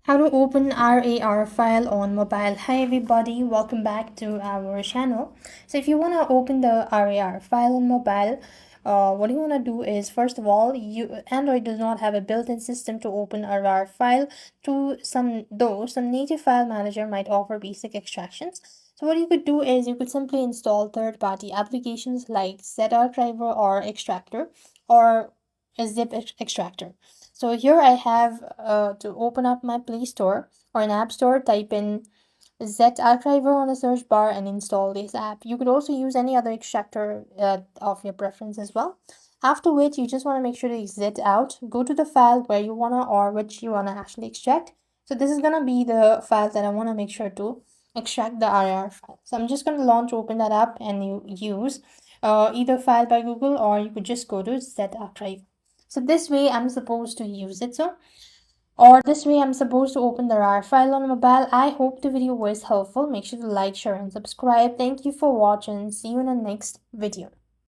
How to open RAR file on mobile. Hi everybody, welcome back to our channel. So if you want to open the RAR file on mobile, what you want to do is, first of all, Android does not have a built-in system to open a RAR file. Some native file manager might offer basic extractions. So what you could do is you could simply install third-party applications like ZArchiver or Extractor or a Zip Extractor. So here I have to open up my Play Store or an App Store, type in ZArchiver on the search bar and install this app. You could also use any other extractor of your preference as well. After which, you just want to make sure to exit out, go to the file where you want to or which you want to actually extract. So this is going to be the file that I want to make sure to extract the RAR file. So I'm just going to open that up and you use either File by Google, or you could just go to ZArchiver. So this way I'm supposed to use it. Or this way I'm supposed to open the RAR file on mobile. I hope the video was helpful. Make sure to like, share and subscribe. Thank you for watching. See you in the next video.